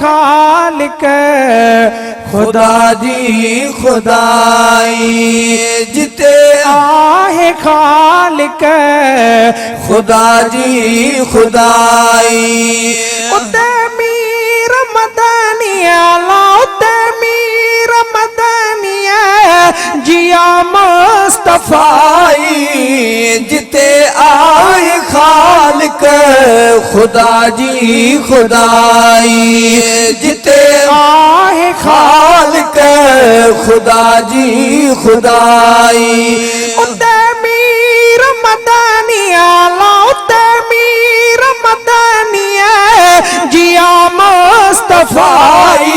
खालिक खुदा जी खुदाई जिते आहे खालिक खुदा जी खुदाई उते मीर मदनिया लाउते मीर मदनिया जिया मुस्तफाई जिते आए खालिक खुदा जी खुदाई जिते आए खालिक खुदा जी खुदाई उते मीर मदनिया लाउते मीर मदनिया जिया मुस्तफाई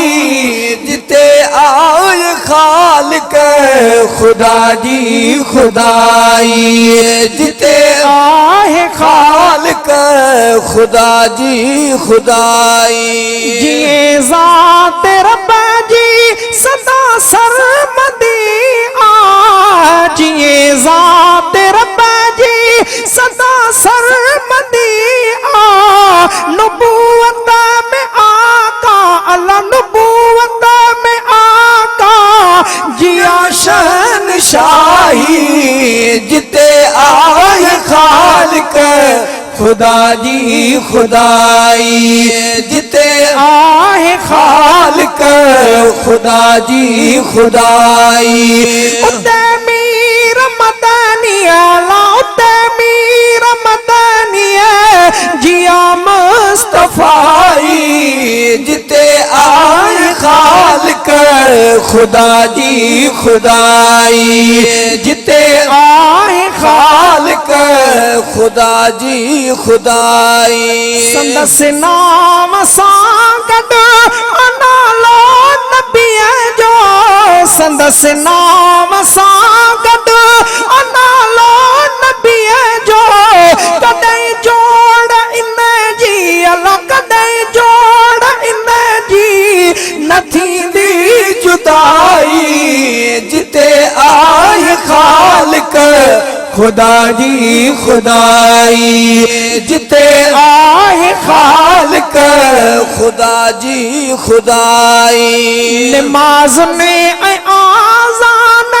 जिते आए खालिक खुदा जी खुदाई जिते आए खालिक खुदा जी खुदाई जिए ज़ात रब्बा जी सदा सरमदी जिए ज़ात रब्बा जी सदा सरमदी नबूवत में आका अल्लाह नबूवत में आका जिया शहनशाही जिते आए खालिक खुदा जी खुदाई जिते आए खालिक खुदा जी खुदाई उते मीर मदनिया लाउते मीर मदनिया जिया मुस्तफाई जिते आए खालिक खुदा जी खुदाई जिते आए खालिक खुदा जी खुदाई संदस नाम सांगद अनालो नबिया जो संदस नाम सांगद अनालो नबिया जो कदई जोड़ इन जी अल्लाह कदई जोड़ इन जी नथी दी जुदाई जिते आए खालिक खुदा जी खुदाई जिते आए खालिक खुदा जी खुदाई नमाज में आज़ान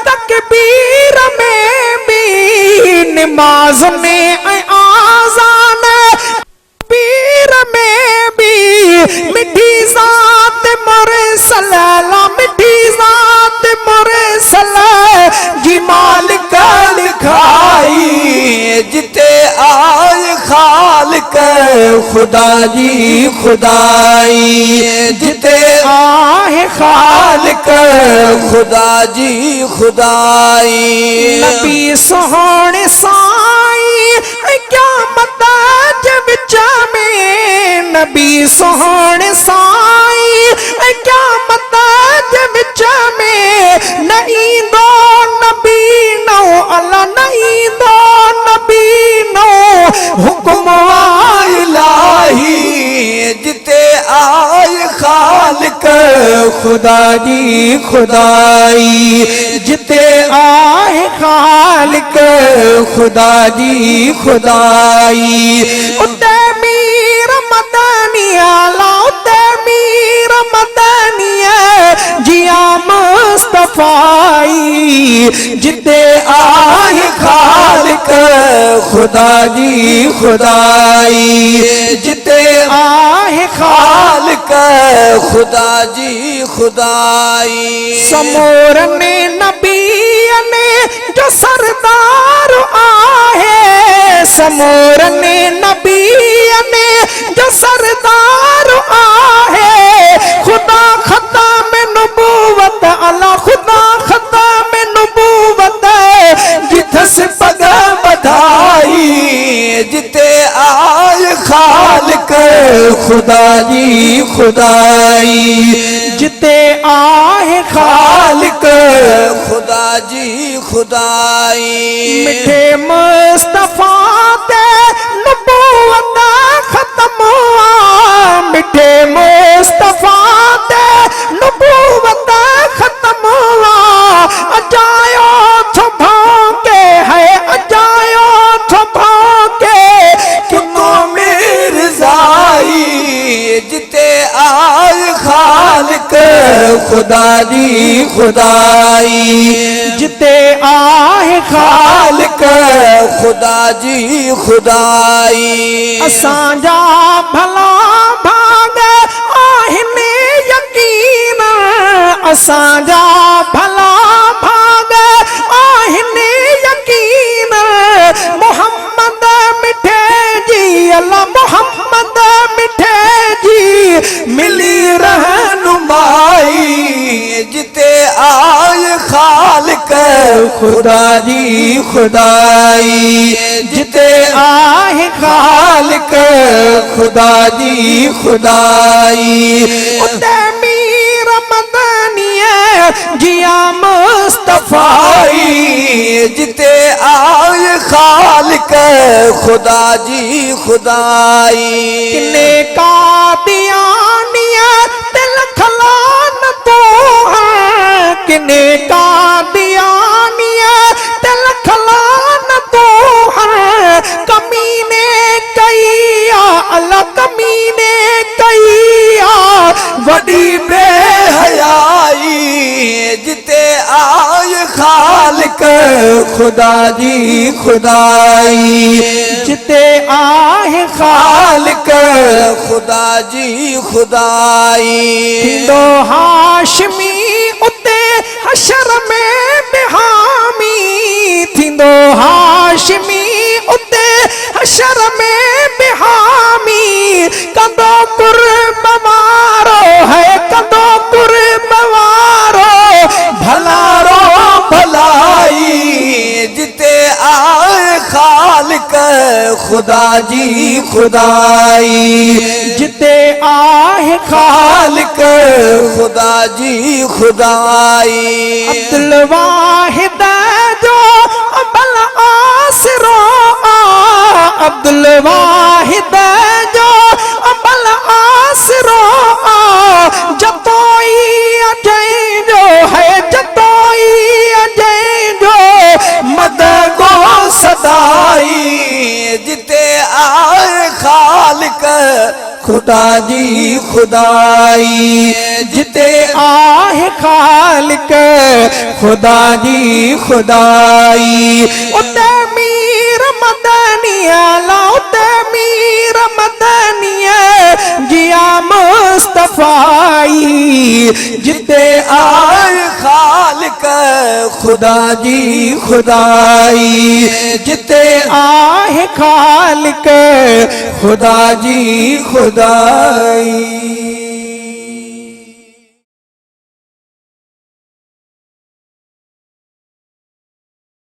तकबीर में भी नमाज में आज़ान तकबीर में भी मिठी ज़ात मोरे सलाला मिठी ज़ात मोरे सला जी मालिक लिखाई जिते आए खालिक खुदा जी खुदाई जिते आए खालिक खुदा जी खुदाई नबी सोहणे साई क्या मता विच में नबी सोहणे साई क्या मता विच में नहीं दो नबी नो अल्लाह नहीं दो नबी नो हुक्म इलाही जिते आए खालिक खुदा जी खुदाई जिते आए खालिक खुदा जी खुदाई उते मीर मदनिया लाउते मीर मदनिया जिया मुस्तफाई जिते आए खालिक खुदा जी खुदाई जिते आए खालिक खुदा जी खुदाई समोरने नबी ने जो सरदार आहे समोरने नबी ने जो सरदार आहे खुदा खता में नबूवत अल्लाह खुदा खता में नबूवत जिथस पग बधाई जिते आए खालिक खुदा जी खुदाई जिते आए खालिक खुदा जी खुदाई मिठे मुस्तफा ते नबूवत खत्म हुआ मिठे मुस्तफा ते नबूवत खत्म हुआ अजायो थो भाके है अजायो थो भाके किनो मिर्जाई जिते आ खालिक खुदा जी खुदाई जिते आहे खालिक खुदा जी खुदाई असांजा भला भाग आहिनि यकीन असांजा भला भाग आहिनि यकीन मोहम्मद मिठे जी अल्लाह मोहम्मद मिठे जी मिली रहनुमाई जिते आए खालिक खुदा जी खुदाई जिते आए खालिक खुदा जी खुदाई उते मीर मदनिया जिया मुस्तफाई जिते आए खालिक खुदा जी खुदाई किने कादियानिया दिल खलान तो किने कादियानिया दिल खलान तो कमीने कैया अल्लाह कमीने कैया वडी बेहयाई जिते आए खालिक खुदा जी खुदाई जिते आहे खालिक खुदा जी खुदाई थींदो हाशमी उते हशर में बिहामी थींदो हाशमी उते हशर में बिहामी कंदो कुर्ब वारो है कंदो कुर्ब वारो भलारो भलाई जिते आए खालिक खुदा जी खुदाई जिते आहे खालिक खुदा जी खुदाई अब्दुल वाहिद जो अबल आसरो अब्दुल वाहिद जो अबल आसरो जतोई अजय जो है जतोई अजय जो मदद को सदाई जिते आए खालिक खुदा जी खुदाई जिते आहे खालिक खुदा जी खुदाई उते मीर मदनिया ला उते मीर मदनिया जिया मुस्तफाई जिते आए खालिक खुदा जी खुदाई जिते आहे खालिक खुदा जी खुदाई।